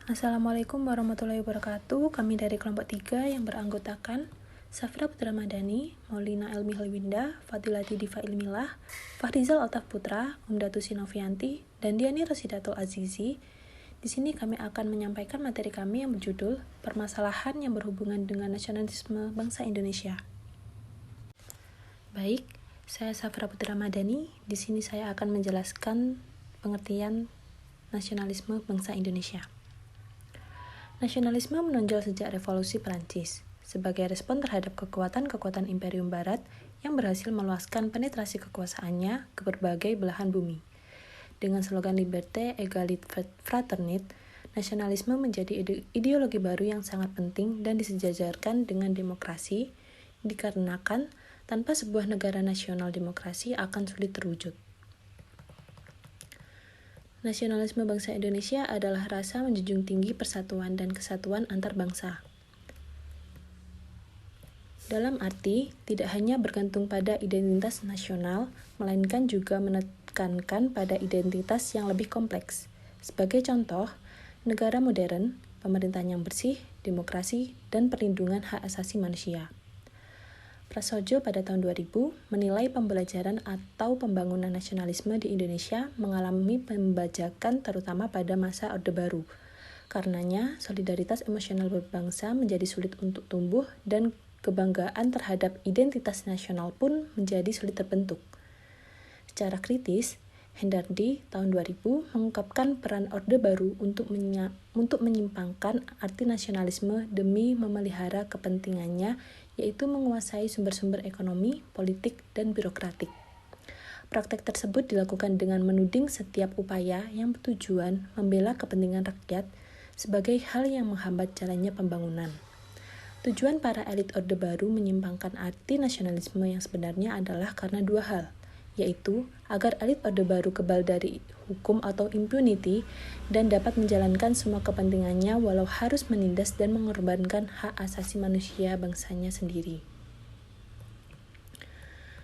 Assalamualaikum warahmatullahi wabarakatuh. Kami dari kelompok 3 yang beranggotakan Safra Putra Madani, Maulina Elmi Halwinda, Fadilati Diva Ilmilah, Fahrizal Altaf Putra, Umdatu Sinovianti, dan Diani Rosidatul Azizi. Di sini kami akan menyampaikan materi kami yang berjudul Permasalahan yang berhubungan dengan nasionalisme bangsa Indonesia. Baik, saya Safra Putra Madani. Di sini saya akan menjelaskan pengertian nasionalisme bangsa Indonesia. Nasionalisme menonjol sejak Revolusi Perancis sebagai respon terhadap kekuatan-kekuatan Imperium Barat yang berhasil meluaskan penetrasi kekuasaannya ke berbagai belahan bumi. Dengan slogan Liberté, Égalité, Fraternité, nasionalisme menjadi ideologi baru yang sangat penting dan disejajarkan dengan demokrasi, dikarenakan tanpa sebuah negara nasional demokrasi akan sulit terwujud. Nasionalisme bangsa Indonesia adalah rasa menjunjung tinggi persatuan dan kesatuan antar bangsa. Dalam arti, tidak hanya bergantung pada identitas nasional, melainkan juga menekankan pada identitas yang lebih kompleks. Sebagai contoh, negara modern, pemerintahan yang bersih, demokrasi, dan perlindungan hak asasi manusia. Prasojo pada tahun 2000 menilai pembelajaran atau pembangunan nasionalisme di Indonesia mengalami pembajakan terutama pada masa Orde Baru. Karenanya, solidaritas emosional berbangsa menjadi sulit untuk tumbuh dan kebanggaan terhadap identitas nasional pun menjadi sulit terbentuk. Secara kritis, Hendardi tahun 2000 mengungkapkan peran Orde Baru untuk menyimpangkan arti nasionalisme demi memelihara kepentingannya, yaitu menguasai sumber-sumber ekonomi, politik, dan birokratik. Praktek tersebut dilakukan dengan menuding setiap upaya yang bertujuan membela kepentingan rakyat sebagai hal yang menghambat jalannya pembangunan. Tujuan para elit Orde Baru menyimpangkan arti nasionalisme yang sebenarnya adalah karena dua hal, yaitu agar elit Orde Baru kebal dari hukum atau impunity dan dapat menjalankan semua kepentingannya walau harus menindas dan mengorbankan hak asasi manusia bangsanya sendiri.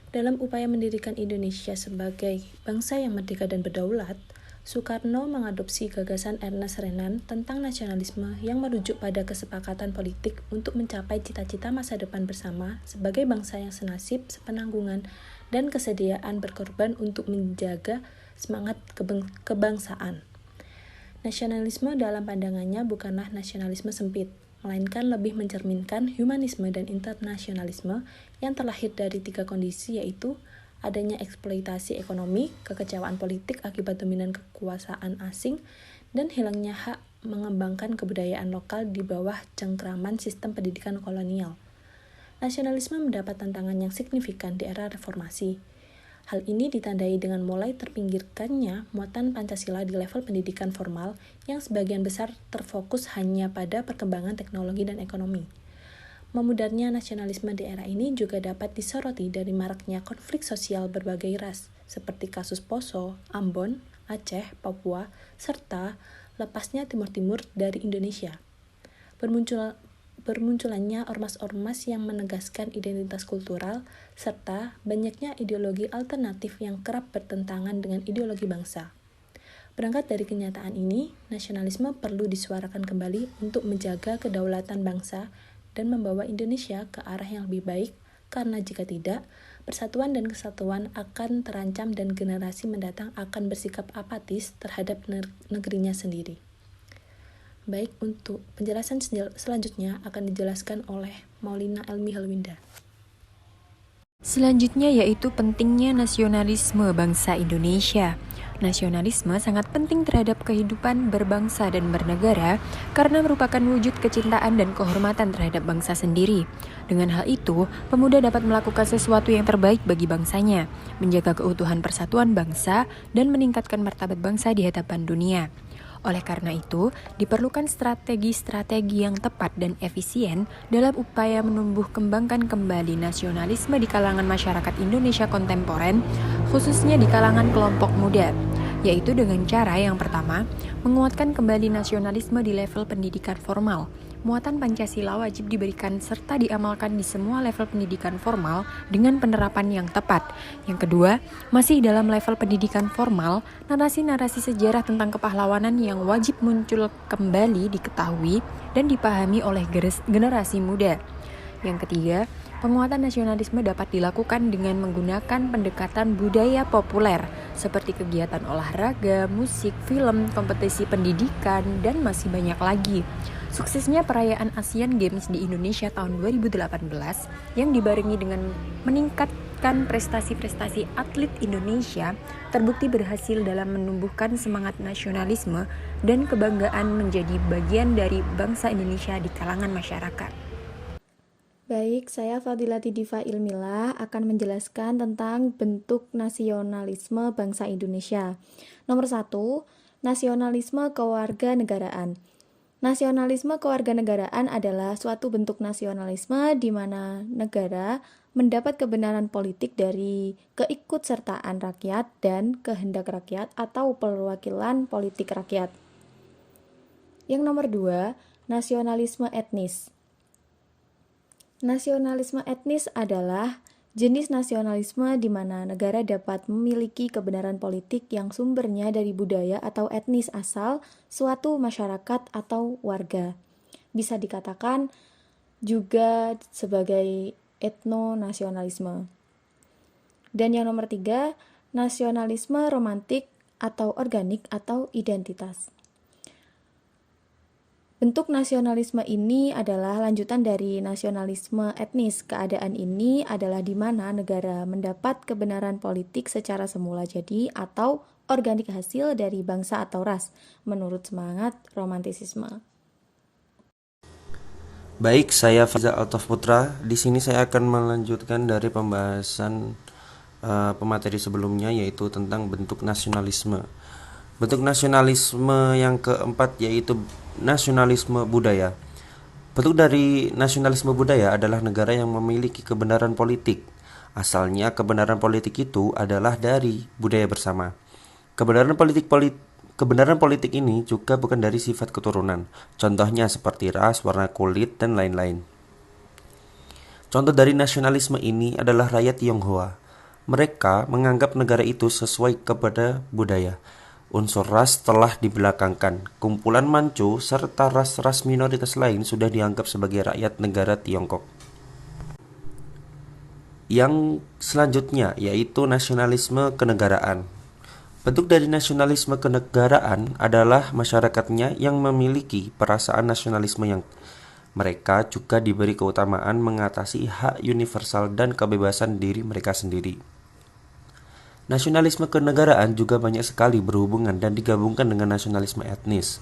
Dalam upaya mendirikan Indonesia sebagai bangsa yang merdeka dan berdaulat, Soekarno mengadopsi gagasan Ernest Renan tentang nasionalisme yang merujuk pada kesepakatan politik untuk mencapai cita-cita masa depan bersama sebagai bangsa yang senasib, sepenanggungan, dan kesediaan berkorban untuk menjaga semangat kebangsaan. Nasionalisme dalam pandangannya bukanlah nasionalisme sempit, melainkan lebih mencerminkan humanisme dan internasionalisme yang terlahir dari tiga kondisi, yaitu adanya eksploitasi ekonomi, kekecewaan politik akibat dominan kekuasaan asing, dan hilangnya hak mengembangkan kebudayaan lokal di bawah cengkraman sistem pendidikan kolonial. Nasionalisme mendapat tantangan yang signifikan di era reformasi. Hal ini ditandai dengan mulai terpinggirkannya muatan Pancasila di level pendidikan formal yang sebagian besar terfokus hanya pada perkembangan teknologi dan ekonomi. Memudarnya nasionalisme di era ini juga dapat disoroti dari maraknya konflik sosial berbagai ras, seperti kasus Poso, Ambon, Aceh, Papua, serta lepasnya Timur Timur dari Indonesia. Bermunculannya ormas-ormas yang menegaskan identitas kultural, serta banyaknya ideologi alternatif yang kerap bertentangan dengan ideologi bangsa. Berangkat dari kenyataan ini, nasionalisme perlu disuarakan kembali untuk menjaga kedaulatan bangsa dan membawa Indonesia ke arah yang lebih baik, karena jika tidak, persatuan dan kesatuan akan terancam dan generasi mendatang akan bersikap apatis terhadap negerinya sendiri. Baik, untuk penjelasan selanjutnya akan dijelaskan oleh Maulina Elmi Halwinda. Selanjutnya yaitu pentingnya nasionalisme bangsa Indonesia. Nasionalisme sangat penting terhadap kehidupan berbangsa dan bernegara karena merupakan wujud kecintaan dan kehormatan terhadap bangsa sendiri. Dengan hal itu, pemuda dapat melakukan sesuatu yang terbaik bagi bangsanya, menjaga keutuhan persatuan bangsa, dan meningkatkan martabat bangsa di hadapan dunia. Oleh karena itu, diperlukan strategi-strategi yang tepat dan efisien dalam upaya menumbuh kembangkan kembali nasionalisme di kalangan masyarakat Indonesia kontemporer, khususnya di kalangan kelompok muda. yaitu dengan cara yang pertama, menguatkan kembali nasionalisme di level pendidikan formal. Muatan Pancasila wajib diberikan serta diamalkan di semua level pendidikan formal dengan penerapan yang tepat. Yang kedua, masih dalam level pendidikan formal, narasi-narasi sejarah tentang kepahlawanan yang wajib muncul kembali diketahui dan dipahami oleh generasi muda. Yang ketiga, penguatan nasionalisme dapat dilakukan dengan menggunakan pendekatan budaya populer seperti kegiatan olahraga, musik, film, kompetisi pendidikan, dan masih banyak lagi. Suksesnya perayaan Asian Games di Indonesia tahun 2018 yang dibarengi dengan meningkatkan prestasi-prestasi atlet Indonesia terbukti berhasil dalam menumbuhkan semangat nasionalisme dan kebanggaan menjadi bagian dari bangsa Indonesia di kalangan masyarakat. Baik, saya Fadilati Diva Ilmila akan menjelaskan tentang bentuk nasionalisme bangsa Indonesia. Nomor 1, nasionalisme kewarganegaraan. Nasionalisme kewarganegaraan adalah suatu bentuk nasionalisme di mana negara mendapat kebenaran politik dari keikutsertaan rakyat dan kehendak rakyat atau perwakilan politik rakyat. Yang nomor 2, nasionalisme etnis. Nasionalisme etnis adalah jenis nasionalisme di mana negara dapat memiliki kebenaran politik yang sumbernya dari budaya atau etnis asal suatu masyarakat atau warga. Bisa dikatakan juga sebagai etnonasionalisme. Dan yang nomor 3, nasionalisme romantik atau organik atau identitas. Bentuk nasionalisme ini adalah lanjutan dari nasionalisme etnis. Keadaan ini adalah di mana negara mendapat kebenaran politik secara semula jadi atau organik hasil dari bangsa atau ras, menurut semangat romantisisme. Baik, saya Faizal Altaf Putra. Di sini saya akan melanjutkan dari pembahasan pemateri sebelumnya, yaitu tentang bentuk nasionalisme. Bentuk nasionalisme yang keempat yaitu nasionalisme budaya. Bentuk dari nasionalisme budaya adalah negara yang memiliki kebenaran politik. Asalnya kebenaran politik itu adalah dari budaya bersama. Kebenaran politik ini juga bukan dari sifat keturunan. Contohnya seperti ras, warna kulit, dan lain-lain. Contoh dari nasionalisme ini adalah rakyat Tionghoa. Mereka menganggap negara itu sesuai kepada budaya. Unsur ras telah dibelakangkan. Kumpulan Manchu serta ras-ras minoritas lain sudah dianggap sebagai rakyat negara Tiongkok. Yang selanjutnya yaitu nasionalisme kenegaraan. Bentuk dari nasionalisme kenegaraan adalah masyarakatnya yang memiliki perasaan nasionalisme yang mereka juga diberi keutamaan mengatasi hak universal dan kebebasan diri mereka sendiri. Nasionalisme kenegaraan juga banyak sekali berhubungan dan digabungkan dengan nasionalisme etnis.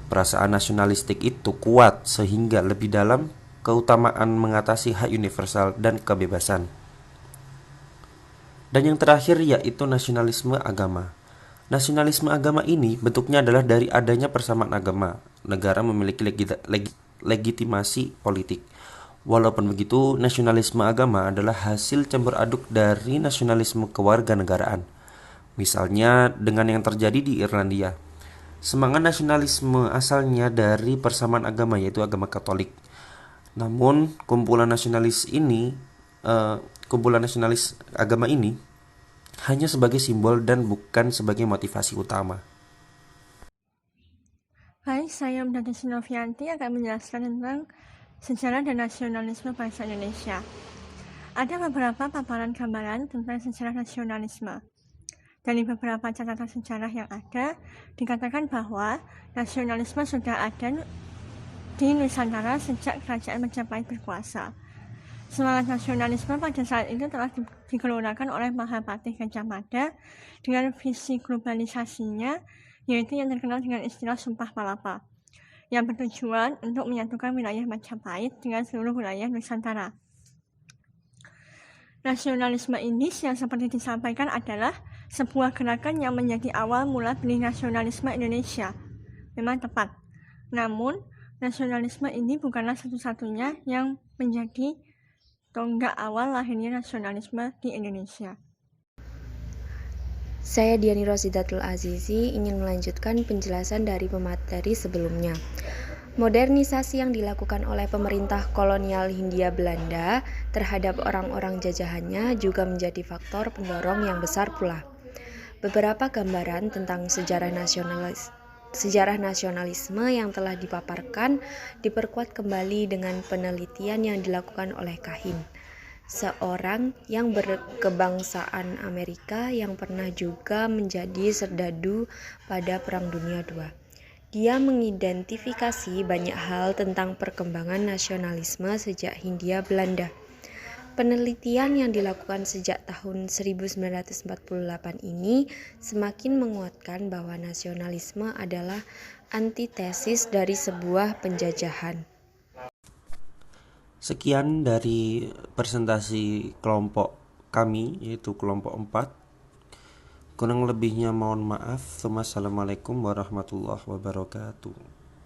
Perasaan nasionalistik itu kuat sehingga lebih dalam keutamaan mengatasi hak universal dan kebebasan. Dan yang terakhir yaitu nasionalisme agama. Nasionalisme agama ini bentuknya adalah dari adanya persamaan agama. Negara memiliki legitimasi politik. Walaupun begitu, nasionalisme agama adalah hasil campur aduk dari nasionalisme kewarganegaraan. Misalnya dengan yang terjadi di Irlandia. Semangat nasionalisme asalnya dari persamaan agama yaitu agama Katolik. Namun kumpulan nasionalis agama ini hanya sebagai simbol dan bukan sebagai motivasi utama. Hai, saya Mdati Sinovianti akan menjelaskan tentang sejarah dan nasionalisme bangsa Indonesia. Ada beberapa paparan gambaran tentang sejarah nasionalisme. Dari beberapa catatan sejarah yang ada, dikatakan bahwa nasionalisme sudah ada di Nusantara sejak Kerajaan Majapahit berkuasa. Semangat nasionalisme pada saat itu telah dikeluarkan oleh Mahapatih Gajah Mada dengan visi globalisasinya, yaitu yang terkenal dengan istilah Sumpah Palapa, yang bertujuan untuk menyatukan wilayah Majapahit dengan seluruh wilayah Nusantara. Nasionalisme ini yang seperti disampaikan adalah sebuah gerakan yang menjadi awal mula benih nasionalisme Indonesia. Memang tepat. Namun, nasionalisme ini bukanlah satu-satunya yang menjadi tonggak awal lahirnya nasionalisme di Indonesia. Saya Diani Rosidatul Azizi ingin melanjutkan penjelasan dari pemateri sebelumnya. Modernisasi yang dilakukan oleh pemerintah kolonial Hindia Belanda terhadap orang-orang jajahannya juga menjadi faktor pendorong yang besar pula. Beberapa gambaran tentang sejarah nasionalisme yang telah dipaparkan diperkuat kembali dengan penelitian yang dilakukan oleh Kahin, seorang yang berkebangsaan Amerika yang pernah juga menjadi serdadu pada Perang Dunia II. Dia mengidentifikasi banyak hal tentang perkembangan nasionalisme sejak Hindia Belanda. Penelitian yang dilakukan sejak tahun 1948 ini semakin menguatkan bahwa nasionalisme adalah antitesis dari sebuah penjajahan. Sekian dari presentasi kelompok kami, yaitu kelompok 4. Kurang lebihnya mohon maaf. Wassalamualaikum warahmatullahi wabarakatuh.